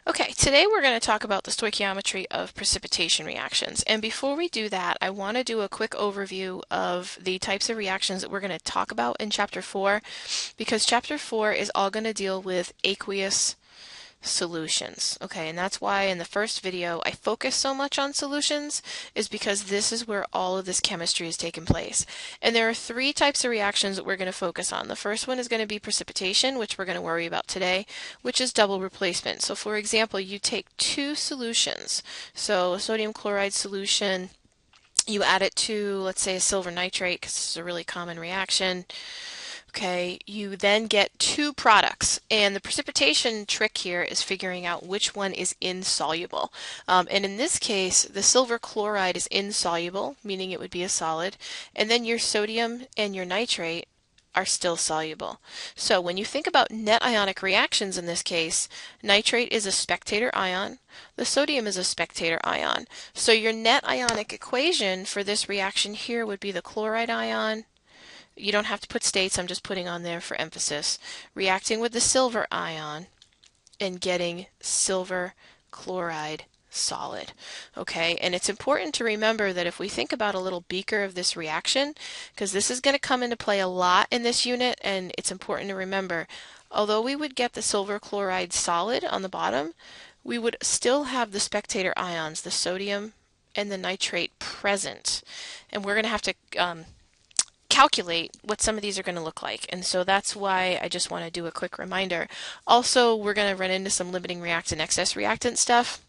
Okay, today we're going to talk about the stoichiometry of precipitation reactions. And before we do that, I want to do a quick overview of the types of reactions that we're going to talk about in Chapter 4, because Chapter 4 is all going to deal with aqueous solutions. Okay, and that's why in the first video I focused so much on solutions, is because this is where all of this chemistry is taking place. And there are three types of reactions that we're going to focus on. The first one is going to be precipitation, which we're going to worry about today, which is double replacement. So for example, you take two solutions, so a sodium chloride solution, you add it to, let's say, a silver nitrate, because this is a really common reaction. Okay, you then get two products, and the precipitation trick here is figuring out which one is insoluble. And in this case, the silver chloride is insoluble, meaning it would be a solid, and then your sodium and your nitrate are still soluble. So when you think about net ionic reactions in this case, nitrate is a spectator ion, the sodium is a spectator ion. So your net ionic equation for this reaction here would be the chloride ion. You don't have to put states, I'm just putting on there for emphasis. Reacting with the silver ion and getting silver chloride solid. Okay, and it's important to remember that if we think about a little beaker of this reaction, because this is going to come into play a lot in this unit, and it's important to remember, although we would get the silver chloride solid on the bottom, we would still have the spectator ions, the sodium and the nitrate present. And we're going to have to calculate what some of these are going to look like. And so that's why I just want to do a quick reminder. Also, we're going to run into some limiting reactant, excess reactant stuff.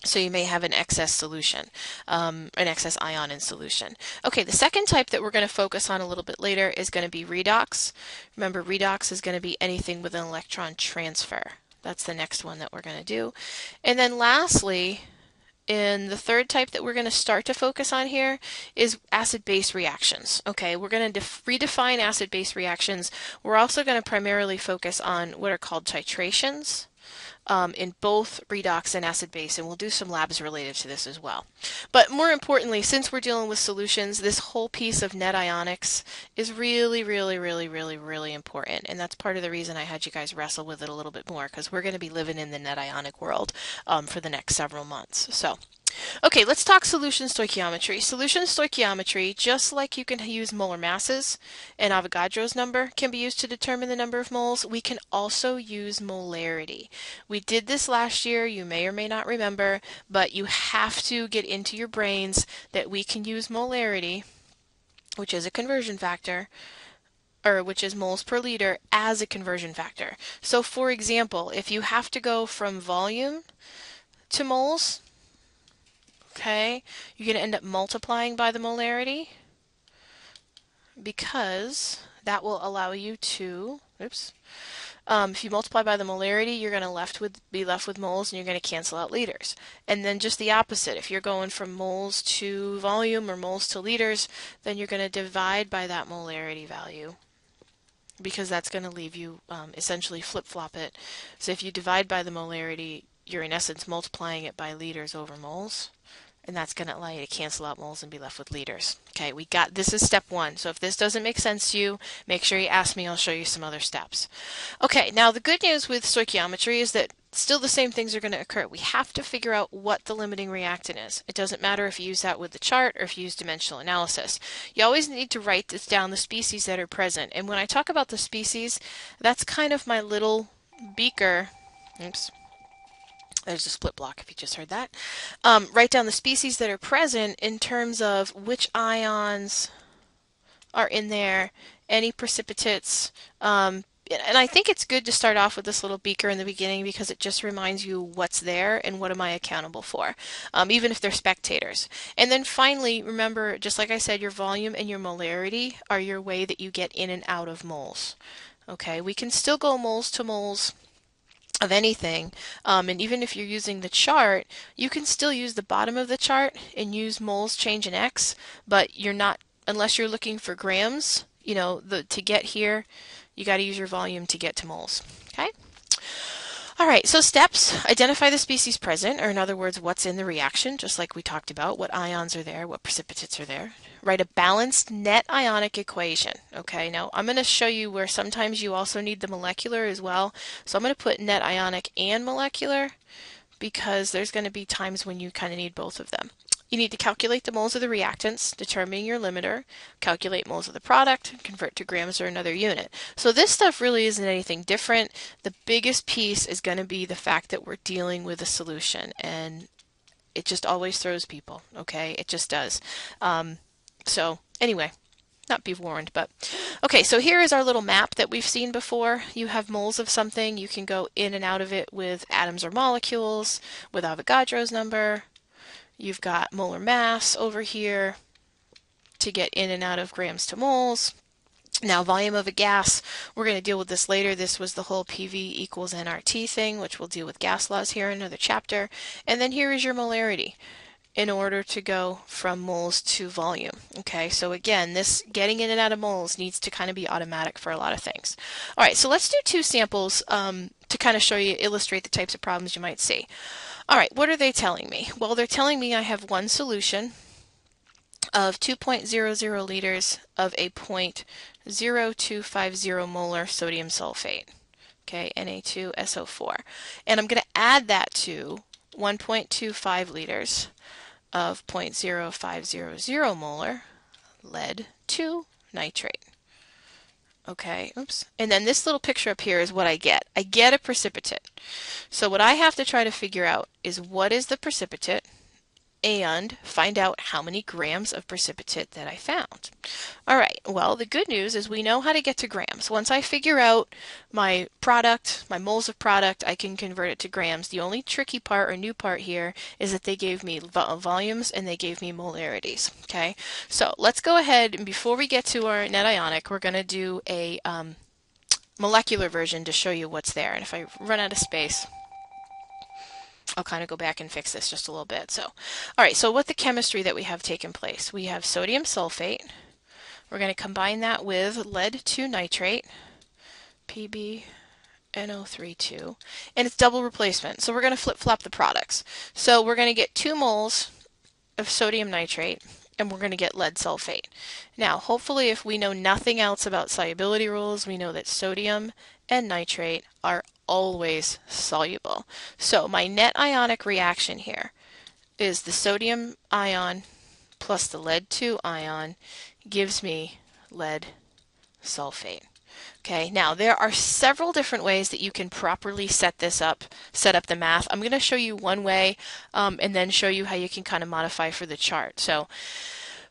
So you may have an excess solution, an excess ion in solution. Okay, the second type that we're going to focus on a little bit later is going to be redox. Remember, redox is going to be anything with an electron transfer. That's the next one that we're going to do. And then lastly, and the third type that we're going to start to focus on here is acid-base reactions. Okay, we're going to redefine acid-base reactions. We're also going to primarily focus on what are called titrations in both redox and acid-base, and we'll do some labs related to this as well. But more importantly, since we're dealing with solutions, this whole piece of net ionics is really, really, really, really, really important, and that's part of the reason I had you guys wrestle with it a little bit more, because we're going to be living in the net ionic world for the next several months. So, okay, let's talk solution stoichiometry. Solution stoichiometry, just like you can use molar masses, and Avogadro's number can be used to determine the number of moles, we can also use molarity. We did this last year, you may or may not remember, but you have to get into your brains that we can use molarity, which is a conversion factor, or which is moles per liter, as a conversion factor. So for example, if you have to go from volume to moles, okay, you're going to end up multiplying by the molarity, because that will allow you to, if you multiply by the molarity, you're going to be left with moles, and you're going to cancel out liters. And then just the opposite, if you're going from moles to volume or moles to liters, then you're going to divide by that molarity value, because that's going to leave you essentially flip-flop it. So if you divide by the molarity, you're in essence multiplying it by liters over moles, and that's going to allow you to cancel out moles and be left with liters. Okay, this is step one. So if this doesn't make sense to you, make sure you ask me, I'll show you some other steps. Okay, now the good news with stoichiometry is that still the same things are going to occur. We have to figure out what the limiting reactant is. It doesn't matter if you use that with the chart or if you use dimensional analysis. You always need to write this down, the species that are present. And when I talk about the species, that's kind of my little beaker. Oops. There's a split block if you just heard that. Write down the species that are present in terms of which ions are in there, any precipitates. And I think it's good to start off with this little beaker in the beginning, because it just reminds you what's there and what am I accountable for, even if they're spectators. And then finally, remember, just like I said, your volume and your molarity are your way that you get in and out of moles. Okay, we can still go moles to moles of anything, and even if you're using the chart, you can still use the bottom of the chart and use moles change in X, but you're not, unless you're looking for grams, to get here, you got to use your volume to get to moles. Okay? All right, so steps: identify the species present, or in other words, what's in the reaction, just like we talked about, what ions are there, what precipitates are there. Write a balanced net ionic equation. Okay, now I'm going to show you where sometimes you also need the molecular as well. So I'm going to put net ionic and molecular because there's going to be times when you kind of need both of them. You need to calculate the moles of the reactants, determine your limiter, calculate moles of the product, convert to grams or another unit. So this stuff really isn't anything different. The biggest piece is going to be the fact that we're dealing with a solution, and it just always throws people, okay? It just does. So anyway, not be warned, but okay, so here is our little map that we've seen before. You have moles of something. You can go in and out of it with atoms or molecules, with Avogadro's number. You've got molar mass over here to get in and out of grams to moles. Now, volume of a gas, we're going to deal with this later. This was the whole PV equals nRT thing, which we'll deal with gas laws here in another chapter. And then here is your molarity in order to go from moles to volume. Okay, so again, this getting in and out of moles needs to kind of be automatic for a lot of things. All right, so let's do two samples to kind of show you, illustrate the types of problems you might see. All right, what are they telling me? Well, they're telling me I have one solution of 2.00 liters of a 0.0250 molar sodium sulfate, okay, Na2SO4. And I'm going to add that to 1.25 liters of 0.0500 molar lead 2 nitrate. Okay, oops. And then this little picture up here is what I get. I get a precipitate. So what I have to try to figure out is what is the precipitate and find out how many grams of precipitate that I found. All right, well, the good news is we know how to get to grams. Once I figure out my product, my moles of product, I can convert it to grams. The only tricky part or new part here is that they gave me volumes and they gave me molarities. Okay, so let's go ahead, and before we get to our net ionic, we're going to do a molecular version to show you what's there. And if I run out of space, I'll kind of go back and fix this just a little bit. So, all right, so what the chemistry that we have taken place. We have sodium sulfate. We're going to combine that with lead 2 nitrate, PbNO32, and it's double replacement. So we're going to flip-flop the products. So we're going to get 2 moles of sodium nitrate, and we're going to get lead sulfate. Now, hopefully, if we know nothing else about solubility rules, we know that sodium and nitrate are always soluble. So my net ionic reaction here is the sodium ion plus the lead 2 ion gives me lead sulfate. Okay, now there are several different ways that you can properly set this up, set up the math. I'm going to show you one way and then show you how you can kind of modify for the chart. So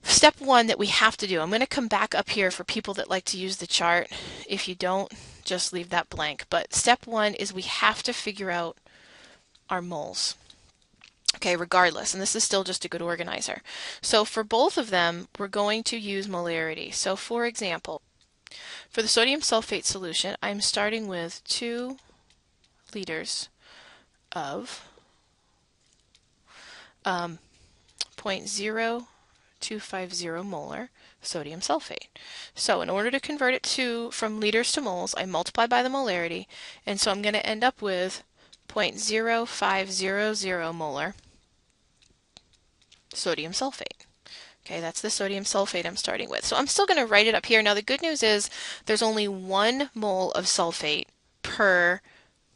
step one that we have to do, I'm going to come back up here for people that like to use the chart. If you don't, just leave that blank. But step one is we have to figure out our moles. Okay, regardless, and this is still just a good organizer. So for both of them, we're going to use molarity. So for example, for the sodium sulfate solution, I'm starting with 2 liters of 0.0250 molar sodium sulfate. So in order to convert it from liters to moles, I multiply by the molarity, and so I'm going to end up with 0.0500 molar sodium sulfate. Okay, that's the sodium sulfate I'm starting with. So I'm still going to write it up here. Now the good news is there's only 1 mole of sulfate per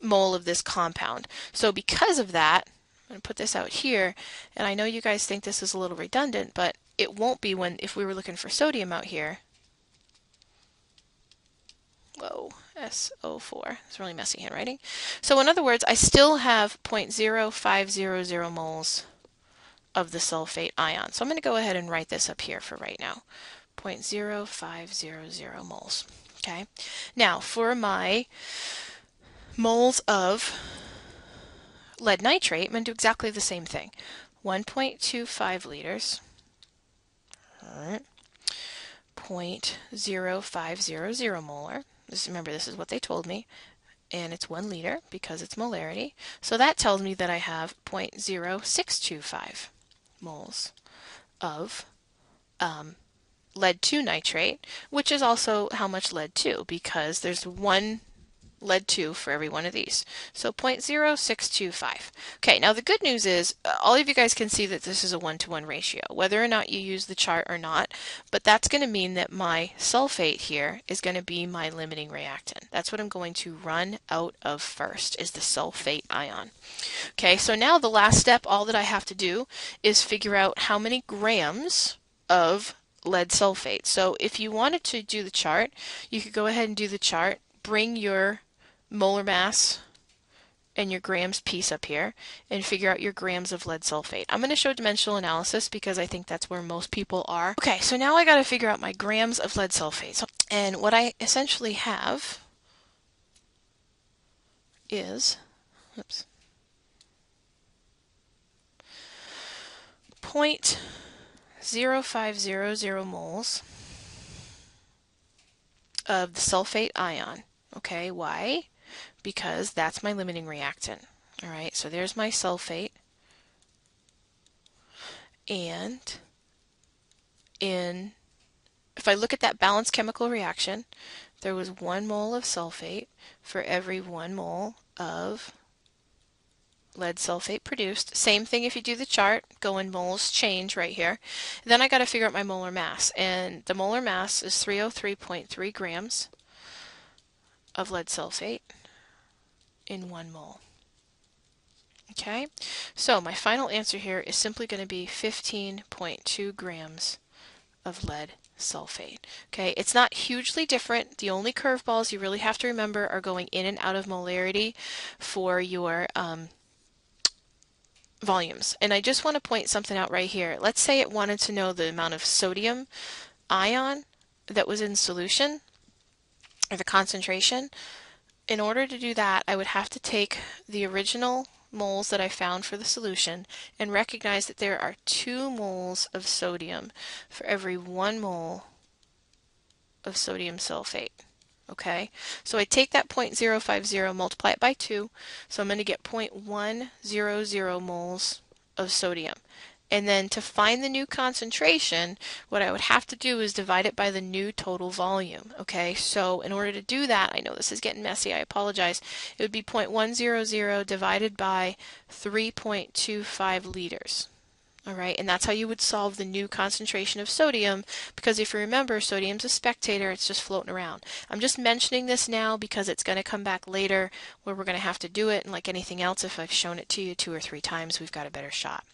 mole of this compound. So because of that, I'm going to put this out here, and I know you guys think this is a little redundant, but it won't be if we were looking for sodium out here. Whoa, SO4. It's really messy handwriting. So in other words, I still have 0.0500 moles of the sulfate ion. So I'm going to go ahead and write this up here for right now. 0.0500 moles. Okay. Now for my moles of lead nitrate, I'm going to do exactly the same thing. 1.25 liters. All right. 0.0500 molar. Remember, this is what they told me. And it's 1 liter because it's molarity. So that tells me that I have 0.0625 moles of lead 2 nitrate, which is also how much lead 2, because there's 1 lead 2 for every one of these. So 0.0625. Okay, now the good news is all of you guys can see that this is a 1-to-1 ratio, whether or not you use the chart or not, but that's going to mean that my sulfate here is going to be my limiting reactant. That's what I'm going to run out of first, is the sulfate ion. Okay, so now the last step, all that I have to do is figure out how many grams of lead sulfate. So if you wanted to do the chart, you could go ahead and do the chart, bring your molar mass and your grams piece up here and figure out your grams of lead sulfate. I'm going to show dimensional analysis because I think that's where most people are. Okay, so now I got to figure out my grams of lead sulfate. And what I essentially have is, oops, 0.0500 moles of the sulfate ion. Okay, why? Because that's my limiting reactant. All right, so there's my sulfate. And if I look at that balanced chemical reaction, there was 1 mole of sulfate for every 1 mole of lead sulfate produced. Same thing if you do the chart, go in moles, change right here. Then I got to figure out my molar mass, and the molar mass is 303.3 grams of lead sulfate in 1 mole. Okay, so my final answer here is simply going to be 15.2 grams of lead sulfate. Okay, it's not hugely different. The only curveballs you really have to remember are going in and out of molarity for your volumes. And I just want to point something out right here. Let's say it wanted to know the amount of sodium ion that was in solution, or the concentration. In order to do that, I would have to take the original moles that I found for the solution and recognize that there are 2 moles of sodium for every 1 mole of sodium sulfate. Okay, so I take that 0.050, multiply it by 2, so I'm going to get 0.100 moles of sodium. And then to find the new concentration, what I would have to do is divide it by the new total volume. Okay, so in order to do that, I know this is getting messy, I apologize, it would be 0.100 divided by 3.25 liters. All right, and that's how you would solve the new concentration of sodium, because if you remember, sodium's a spectator, it's just floating around. I'm just mentioning this now because it's going to come back later where we're going to have to do it, and like anything else, if I've shown it to you 2 or 3 times, we've got a better shot.